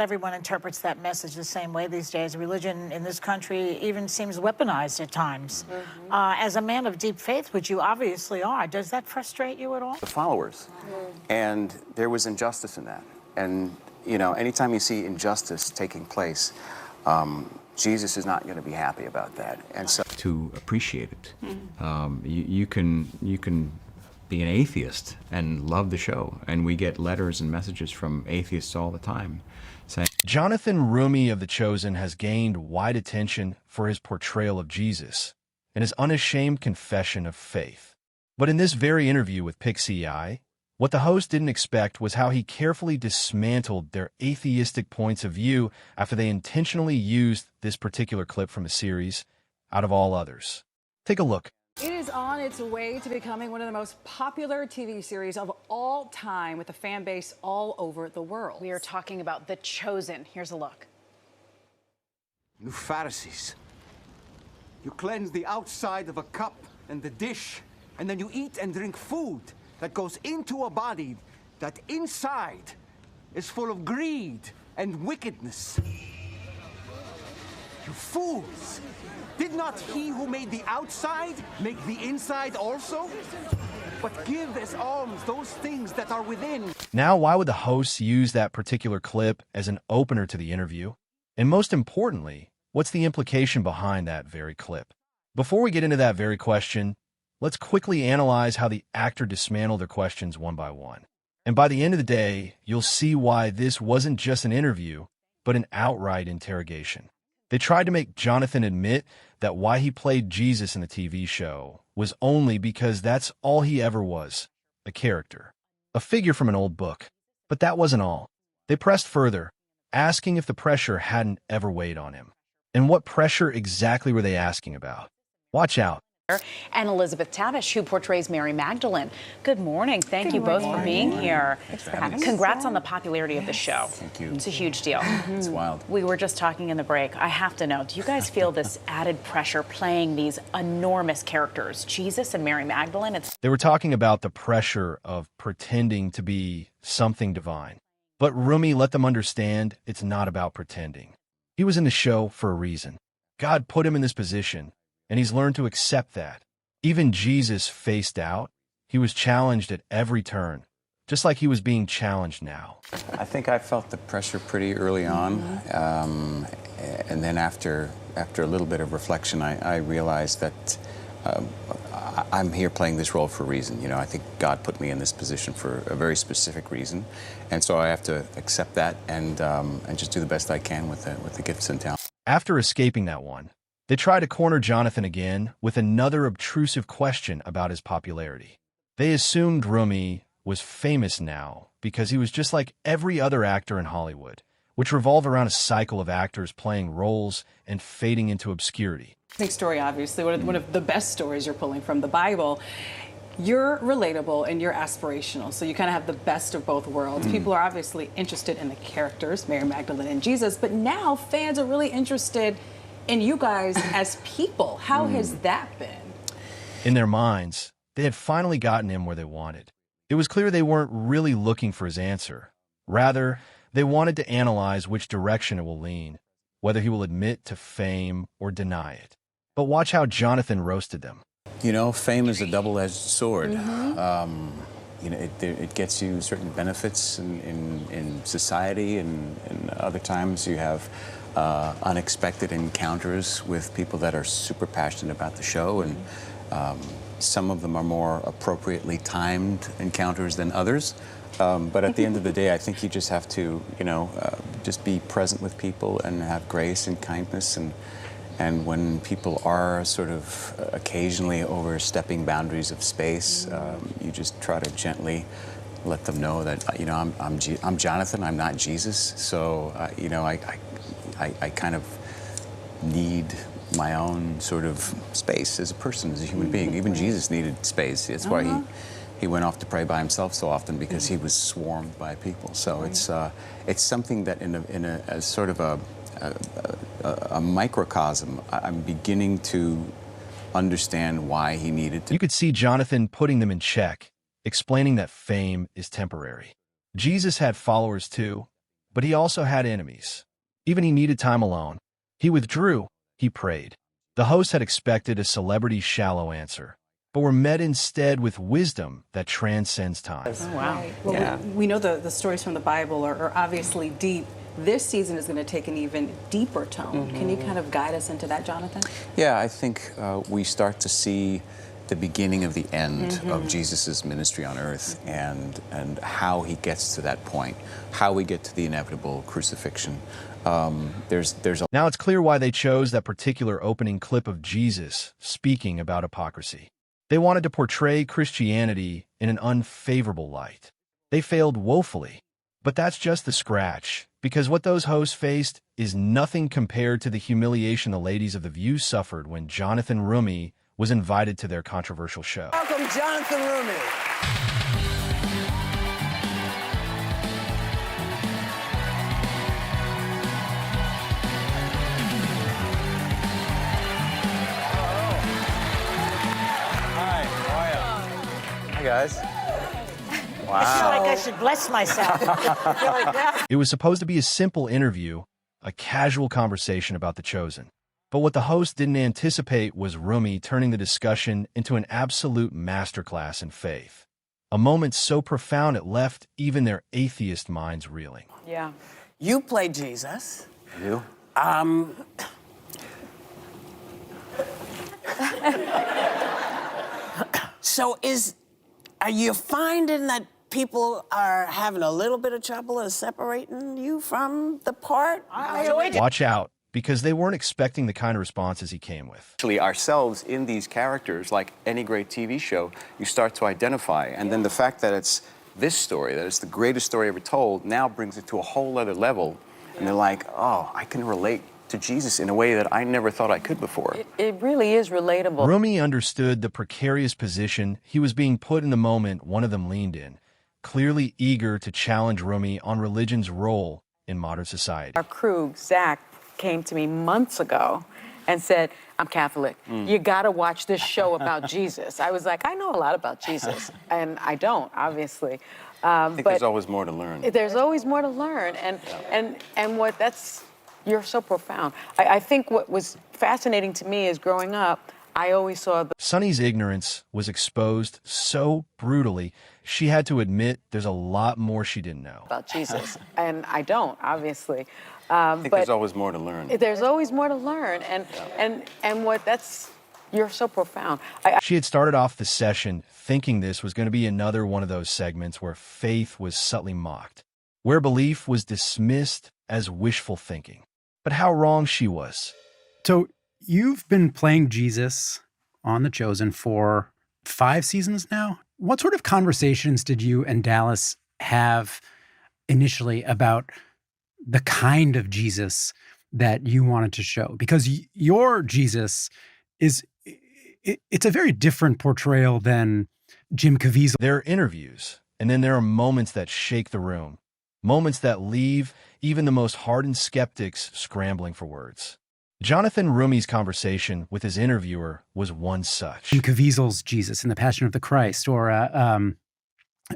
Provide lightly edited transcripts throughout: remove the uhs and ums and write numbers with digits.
Everyone interprets that message the same way these days. Religion in this country even seems weaponized at times. As a man of deep faith, which you obviously are, does that frustrate you at all? The followers. And there was injustice in that. And, you know, anytime you see injustice taking place, Jesus is not going to be happy about that. And so to appreciate it. You can be an atheist and love the show. And we get letters and messages from atheists all the time saying, Jonathan Roumie of The Chosen has gained wide attention for his portrayal of Jesus and his unashamed confession of faith. But in this very interview with PIXCI, what the host didn't expect was how he carefully dismantled their atheistic points of view after they intentionally used this particular clip from a series out of all others. Take a look. It is on its way to becoming one of the most popular TV series of all time with a fan base all over the world. We are talking about The Chosen. Here's a look. You Pharisees, you cleanse the outside of a cup and the dish, and then you eat and drink food that goes into a body that inside is full of greed and wickedness. You fools! Did not he who made the outside make the inside also? But give as alms those things that are within. Now, why would the hosts use that particular clip as an opener to the interview? And most importantly, what's the implication behind that very clip? Before we get into that very question, let's quickly analyze how the actor dismantled their questions one by one. And by the end of the day, you'll see why this wasn't just an interview, but an outright interrogation. They tried to make Jonathan admit that why he played Jesus in the TV show was only because that's all he ever was, a character, a figure from an old book. But that wasn't all. They pressed further, asking if the pressure hadn't ever weighed on him. And what pressure exactly were they asking about? Watch out. And Elizabeth Tabish, who portrays Mary Magdalene. Good morning. Thank you both for being here. Thanks for having us. Congrats on the popularity of the show. Thank you. It's a huge deal. It's wild. We were just talking in the break. I have to know, do you guys feel this added pressure playing these enormous characters, Jesus and Mary Magdalene? They were talking about the pressure of pretending to be something divine. But Roumie let them understand it's not about pretending. He was in the show for a reason. God put him in this position, and he's learned to accept that. Even Jesus faced doubt. He was challenged at every turn, just like he was being challenged now. I think I felt the pressure pretty early on. And then after a little bit of reflection, I realized that I'm here playing this role for a reason. You know, I think God put me in this position for a very specific reason. And so I have to accept that and just do the best I can with the gifts and talent. After escaping that one, they try to corner Jonathan again with another obtrusive question about his popularity. They assumed Roumie was famous now because he was just like every other actor in Hollywood, which revolved around a cycle of actors playing roles and fading into obscurity. Big story, obviously, one of the best stories you're pulling from the Bible. You're relatable and you're aspirational, so you kind of have the best of both worlds. People are obviously interested in the characters, Mary Magdalene and Jesus, but now fans are really interested in you guys as people. How has that been? In their minds, they had finally gotten him where they wanted. It was clear they weren't really looking for his answer. Rather, they wanted to analyze which direction it will lean, whether he will admit to fame or deny it. But watch how Jonathan roasted them. You know, fame is a double-edged sword. You know, it gets you certain benefits in society, and other times you have unexpected encounters with people that are super passionate about the show, and some of them are more appropriately timed encounters than others. But at the end of the day, I think you just have to, you know, just be present with people and have grace and kindness. And when people are sort of occasionally overstepping boundaries of space, you just try to gently let them know that, you know, I'm Jonathan, I'm not Jesus. So, you know, I kind of need my own sort of space as a person, as a human being. Even Jesus needed space. That's why he went off to pray by himself so often, because he was swarmed by people. So it's something that in a sort of a microcosm, I'm beginning to understand why he needed to. You could see Jonathan putting them in check, explaining that fame is temporary. Jesus had followers too, But he also had enemies. Even he needed time alone. He withdrew. He prayed. The hosts had expected a celebrity's shallow answer, but were met instead with wisdom that transcends time. Oh, wow. Well, we know the stories from the Bible are obviously deep. This season is going to take an even deeper tone. Can you kind of guide us into that, Jonathan? Yeah, I think we start to see the beginning of the end of Jesus' ministry on earth and how he gets to that point, how we get to the inevitable crucifixion. There's a Now it's clear why they chose that particular opening clip of Jesus speaking about hypocrisy. They wanted to portray Christianity in an unfavorable light. They failed woefully. But that's just the scratch, because what those hosts faced is nothing compared to the humiliation the ladies of The View suffered when Jonathan Roumie was invited to their controversial show. Welcome, Jonathan Roumie. Hi, guys. I feel like I should bless myself. I feel like that. It was supposed to be a simple interview, a casual conversation about The Chosen. But what the host didn't anticipate was Roumie turning the discussion into an absolute masterclass in faith. A moment so profound it left even their atheist minds reeling. Yeah. You play Jesus. You? So are you finding that people are having a little bit of trouble in separating you from the part? I enjoyed it. Watch out, because they weren't expecting the kind of responses he came with. Actually, ourselves in these characters, like any great TV show, you start to identify. And then the fact that it's this story, that it's the greatest story ever told, now brings it to a whole other level. And they're like, oh, I can relate to Jesus in a way that I never thought I could before. It really is relatable. Roumie understood the precarious position he was being put in the moment one of them leaned in, clearly eager to challenge Roumie on religion's role in modern society. Our crew, Zach, came to me months ago and said, I'm Catholic. You got to watch this show about Jesus. I was like, I know a lot about Jesus, and I don't, obviously. I think there's always more to learn. There's always more to learn, and what that's, you're so profound. I think what was fascinating to me is growing up, I always saw Sunny's ignorance was exposed so brutally, she had to admit there's a lot more she didn't know. about Jesus, and I don't, obviously. I think there's always more to learn. There's always more to learn, and what that's, you're so profound. She had started off the session thinking this was going to be another one of those segments where faith was subtly mocked, where belief was dismissed as wishful thinking. But how wrong she was. So you've been playing Jesus on The Chosen for 5 seasons now. What sort of conversations did you and Dallas have initially about the kind of Jesus that you wanted to show? Because your Jesus it's a very different portrayal than Jim Caviezel. There are interviews, and then there are moments that shake the room, moments that leave even the most hardened skeptics scrambling for words. Jonathan Roumie's conversation with his interviewer was one such. Jim Caviezel's Jesus in The Passion of the Christ, or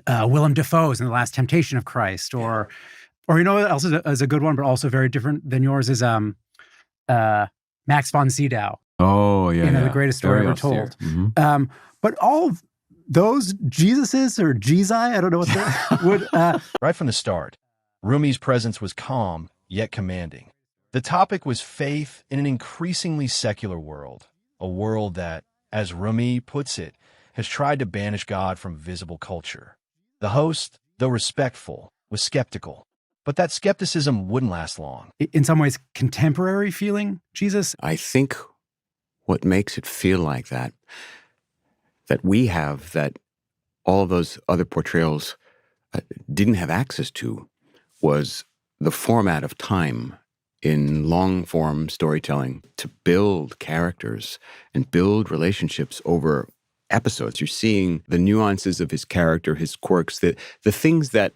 Willem Dafoe's in The Last Temptation of Christ, or you know what else is a good one, but also very different than yours is Max von Sydow. Oh, yeah. The greatest story Very ever austere. told. But all of those Jesuses or Jesi, I don't know what that would. Right from the start, Roumie's presence was calm yet commanding. The topic was faith in an increasingly secular world, a world that, as Roumie puts it, has tried to banish God from visible culture. The host, though respectful, was skeptical, but that skepticism wouldn't last long. In some ways, contemporary feeling Jesus. I think what makes it feel like that we have, that all of those other portrayals didn't have access to, was the format of time in long-form storytelling to build characters and build relationships over episodes. You're seeing the nuances of his character, his quirks, the things that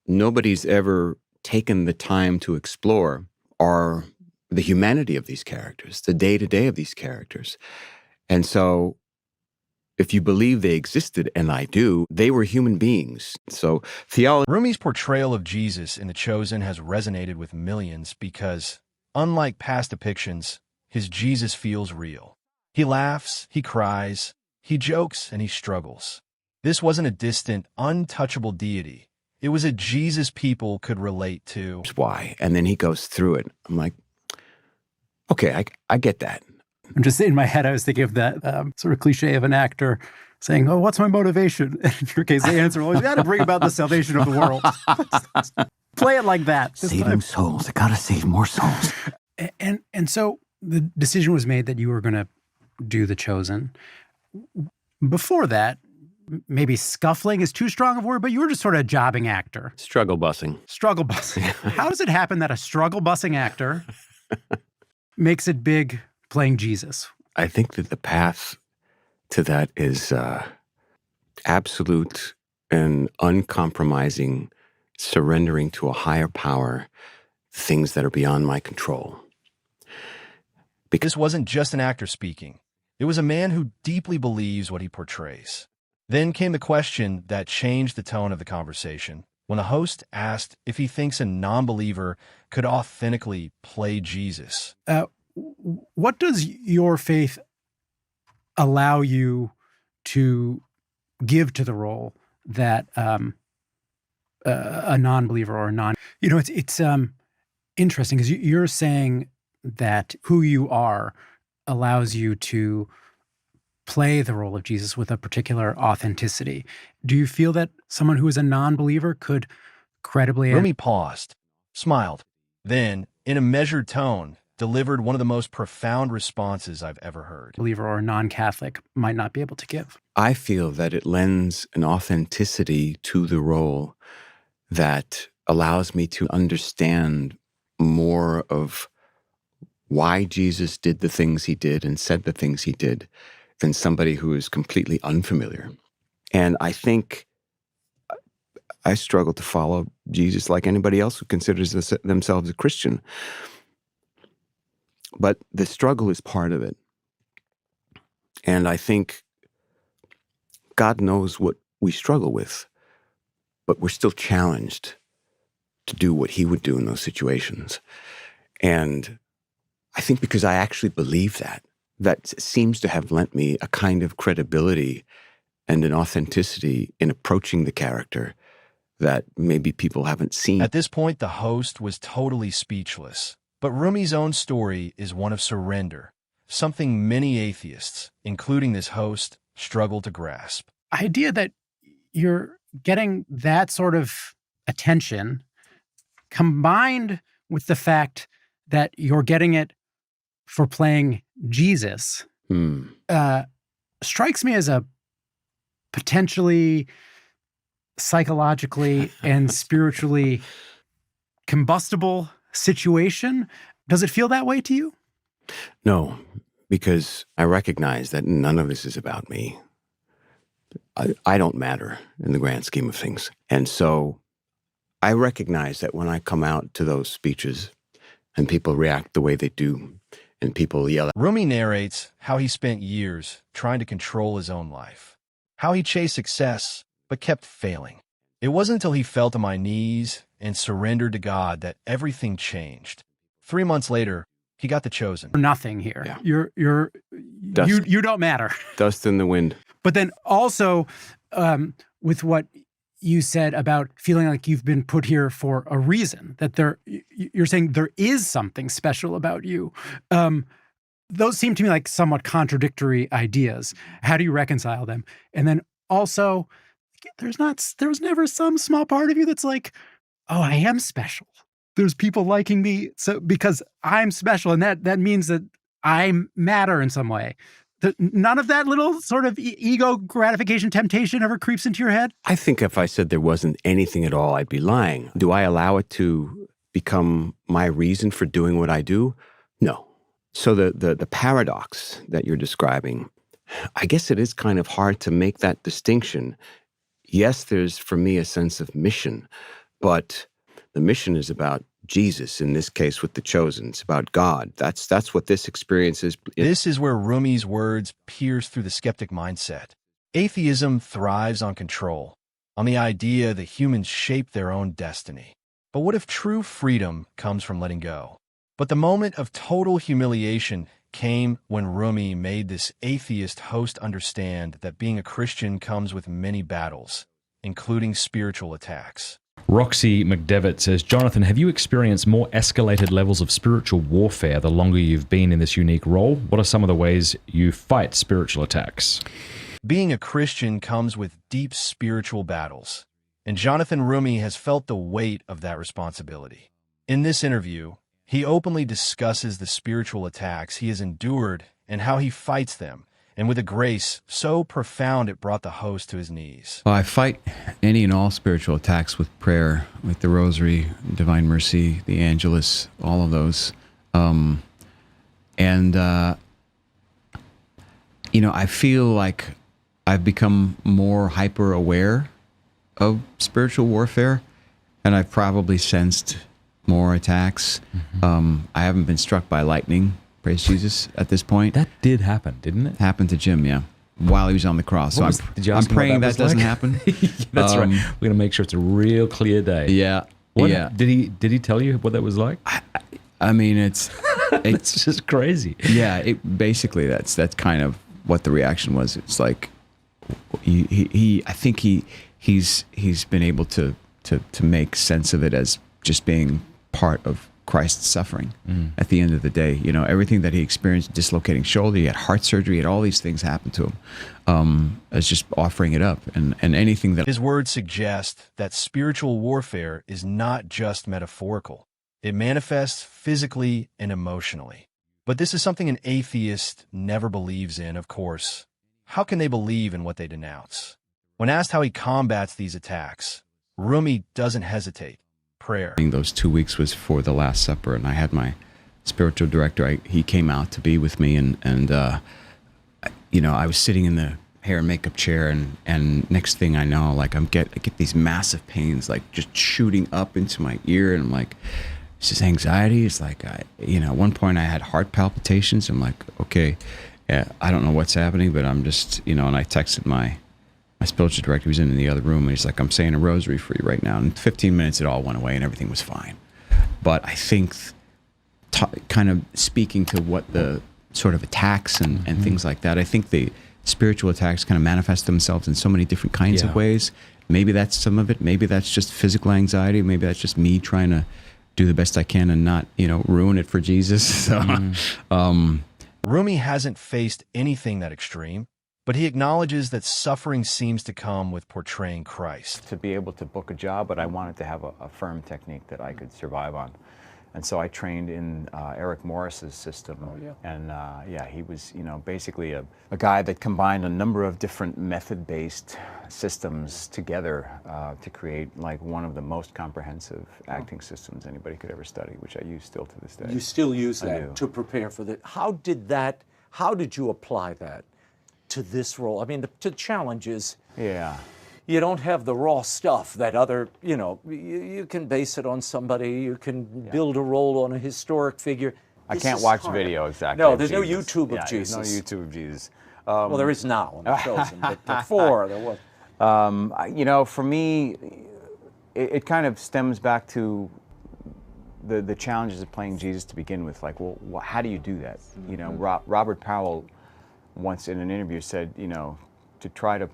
nobody's ever taken the time to explore are the humanity of these characters, the day-to-day of these characters. And so if you believe they existed, and I do, they were human beings. So theology... Roumie's portrayal of Jesus in The Chosen has resonated with millions because, unlike past depictions, his Jesus feels real. He laughs, he cries, he jokes, and he struggles. This wasn't a distant, untouchable deity. It was a Jesus people could relate to. Why? And then he goes through it. I'm like, okay, I get that. I'm just in my head, I was thinking of that sort of cliche of an actor saying, oh, what's my motivation? And in your case, the answer, well, you got to bring about the salvation of the world. Play it like that. Saving souls. I gotta save more souls. And so the decision was made that you were going to do The Chosen. Before that, maybe scuffling is too strong of a word, but you were just sort of a jobbing actor. Struggle busing. Struggle busing. How does it happen that a struggle busing actor makes it big playing Jesus? I think that the path to that is absolute and uncompromising surrendering to a higher power, things that are beyond my control. Because this wasn't just an actor speaking. It was a man who deeply believes what he portrays. Then came the question that changed the tone of the conversation when the host asked if he thinks a non-believer could authentically play Jesus. What does your faith allow you to give to the role that a non-believer or a non... You know, it's interesting because you're saying that who you are allows you to play the role of Jesus with a particular authenticity. Do you feel that someone who is a non-believer could credibly... Roumie paused, smiled, then, in a measured tone, delivered one of the most profound responses I've ever heard. Believer or non-Catholic might not be able to give. I feel that it lends an authenticity to the role that allows me to understand more of why Jesus did the things he did and said the things he did than somebody who is completely unfamiliar. And I think I struggle to follow Jesus like anybody else who considers themselves a Christian. But the struggle is part of it. And I think God knows what we struggle with, but we're still challenged to do what he would do in those situations. And I think because I actually believe that, that seems to have lent me a kind of credibility and an authenticity in approaching the character that maybe people haven't seen. At this point, the host was totally speechless. But Roumie's own story is one of surrender, something many atheists, including this host, struggle to grasp. Idea that you're getting that sort of attention combined with the fact that you're getting it for playing Jesus strikes me as a potentially psychologically and spiritually combustible situation. Does it feel that way to you? No, because I recognize that none of this is about me. I don't matter in the grand scheme of things. And so I recognize that when I come out to those speeches and people react the way they do and people yell at... Roumie narrates how he spent years trying to control his own life, how he chased success but kept failing. It wasn't until he fell to my knees and surrendered to God that everything changed. 3 months later, he got The Chosen. Nothing here. Yeah. You don't matter. Dust in the wind. But then also with what you said about feeling like you've been put here for a reason, that you're saying there is something special about you. Those seem to me like somewhat contradictory ideas. How do you reconcile them? And then also, there was never some small part of you that's like, oh, I am special. There's people liking me so because I'm special, and that means that I matter in some way. None of that little sort of ego gratification temptation ever creeps into your head? I think if I said there wasn't anything at all, I'd be lying. Do I allow it to become my reason for doing what I do? No. So the paradox that you're describing, I guess it is kind of hard to make that distinction. Yes, there's for me a sense of mission, but the mission is about Jesus, in this case with The Chosen. It's about God. That's what this experience is. This is where Roumie's words pierce through the skeptic mindset. Atheism thrives on control, on the idea that humans shape their own destiny. But what if true freedom comes from letting go? But the moment of total humiliation came when Roumie made this atheist host understand that being a Christian comes with many battles, including spiritual attacks. Roxy McDevitt says, Jonathan, have you experienced more escalated levels of spiritual warfare the longer you've been in this unique role? What are some of the ways you fight spiritual attacks? Being a Christian comes with deep spiritual battles, and Jonathan Roumie has felt the weight of that responsibility. In this interview, he openly discusses the spiritual attacks he has endured and how he fights them, and with a grace so profound it brought the host to his knees. Well, I fight any and all spiritual attacks with prayer, with the Rosary, Divine Mercy, the Angelus, all of those. I feel like I've become more hyper-aware of spiritual warfare, and I've probably sensed more attacks. I haven't been struck by lightning, praise Jesus, at this point. That did happen, didn't it? Happened to Jim, yeah, while he was on the cross. So I'm praying that doesn't happen. That's right. We're going to make sure it's a real clear day. Yeah. Yeah. Did he tell you what that was like? I mean, it's just crazy. Yeah. Basically that's kind of what the reaction was. It's like I think he's been able to make sense of it as just being part of Christ's suffering. At the end of the day, everything that he experienced, dislocating shoulder, he had heart surgery, he had all these things happen to him, as just offering it up, and anything that... His words suggest that spiritual warfare is not just metaphorical. It manifests physically and emotionally. But this is something an atheist never believes in, of course. How can they believe in what they denounce? When asked how he combats these attacks, Roumie doesn't hesitate. Prayer. Those 2 weeks was for the Last Supper, and I had my spiritual director. He came out to be with me, and I was sitting in the hair and makeup chair, and next thing I know, like I get these massive pains, like just shooting up into my ear, and I'm like, it's just anxiety. It's like at one point I had heart palpitations. I'm like, okay, I don't know what's happening, but I'm just and I texted my spiritual director, who was in the other room, and he's like, I'm saying a rosary for you right now. And in 15 minutes, it all went away and everything was fine. But I think kind of speaking to what the sort of attacks and things like that, I think the spiritual attacks kind of manifest themselves in so many different kinds of ways. Maybe that's some of it. Maybe that's just physical anxiety. Maybe that's just me trying to do the best I can and not, ruin it for Jesus. So, Roumie hasn't faced anything that extreme, but he acknowledges that suffering seems to come with portraying Christ. To be able to book a job, but I wanted to have a firm technique that I could survive on. And so I trained in Eric Morris's system. And he was, basically a guy that combined a number of different method-based systems together to create like one of the most comprehensive acting systems anybody could ever study, which I use still to this day. You still use that to prepare for that. How did you apply that to this role? I mean, the challenge is, you don't have the raw stuff that other, you can base it on somebody, you can build a role on a historic figure. I can't watch video exactly. No, there's no YouTube of Jesus. There's no YouTube of Jesus. Well, there is now on the chosen, but before there was. For me, it kind of stems back to the challenges of playing Jesus to begin with. Like, well, how do you do that? Robert Powell once in an interview said, to try to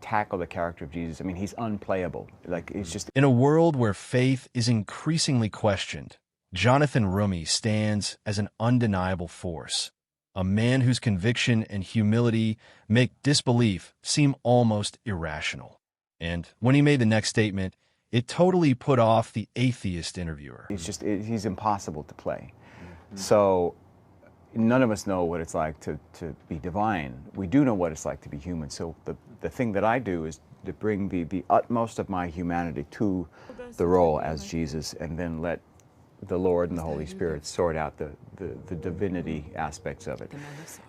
tackle the character of Jesus, I mean, he's unplayable. Like, it's just... In a world where faith is increasingly questioned, Jonathan Roumie stands as an undeniable force, a man whose conviction and humility make disbelief seem almost irrational. And when he made the next statement, it totally put off the atheist interviewer. He's impossible to play. So none of us know what it's like to be divine. We do know what it's like to be human. So the thing that I do is to bring the utmost of my humanity to the role as Jesus, and then let the Lord and the Holy Spirit sort out the divinity aspects of it.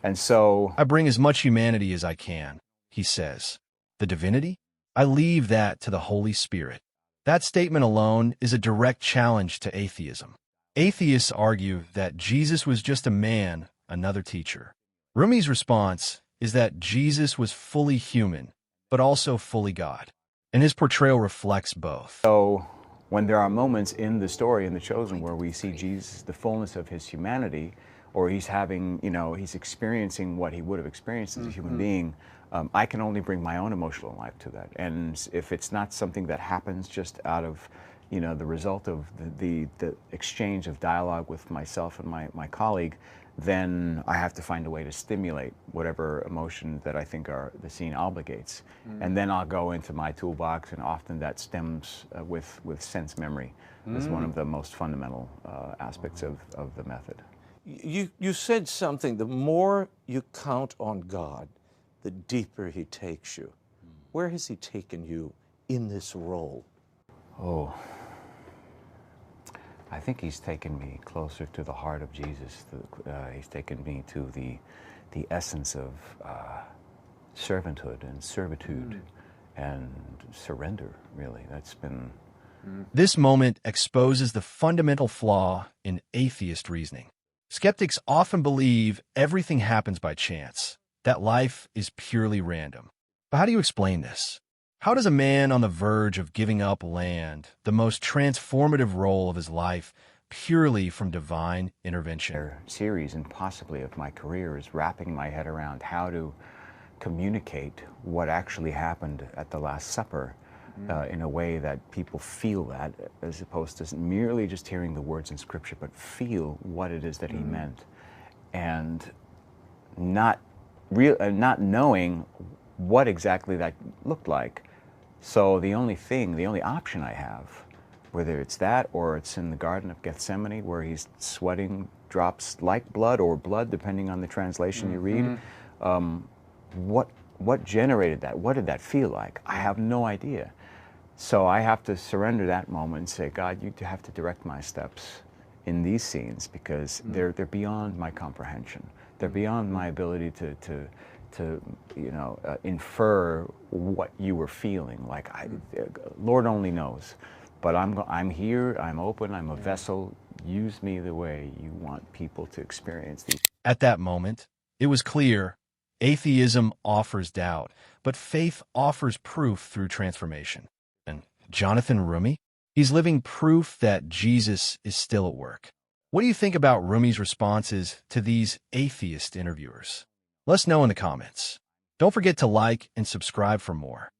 And so... I bring as much humanity as I can, he says. The divinity? I leave that to the Holy Spirit. That statement alone is a direct challenge to atheism. Atheists argue that Jesus was just a man, another teacher. Roumie's response is that Jesus was fully human, but also fully God. And his portrayal reflects both. So when there are moments in the story, in The Chosen, where we see Jesus, the fullness of his humanity, or he's having, he's experiencing what he would have experienced as a human being, I can only bring my own emotional life to that. And if it's not something that happens just out of, the result of the exchange of dialogue with myself and my colleague, then I have to find a way to stimulate whatever emotion that I think the scene obligates. And then I'll go into my toolbox, and often that stems with sense memory as one of the most fundamental aspects of the method. You said something, the more you count on God, the deeper he takes you. Where has he taken you in this role? Oh, I think he's taken me closer to the heart of Jesus. He's taken me to the essence of servanthood and servitude and surrender, really. That's been... This moment exposes the fundamental flaw in atheist reasoning. Skeptics often believe everything happens by chance, that life is purely random. But how do you explain this? How does a man on the verge of giving up land, the most transformative role of his life, purely from divine intervention? Series, and possibly of my career, is wrapping my head around how to communicate what actually happened at the Last Supper in a way that people feel that, as opposed to merely just hearing the words in Scripture, but feel what it is that he meant, and not knowing what exactly that looked like. So the only option I have, whether it's that or it's in the Garden of Gethsemane where he's sweating drops like blood or blood, depending on the translation you read, what generated that? What did that feel like? I have no idea. So I have to surrender that moment and say, God, you have to direct my steps in these scenes, because they're beyond my comprehension. They're beyond my ability to infer what you were feeling. Like, Lord only knows. But I'm here, I'm open, I'm a vessel. Use me the way you want people to experience these. At that moment, it was clear atheism offers doubt, but faith offers proof through transformation. And Jonathan Roumie, he's living proof that Jesus is still at work. What do you think about Roumie's responses to these atheist interviewers? Let us know in the comments. Don't forget to like and subscribe for more.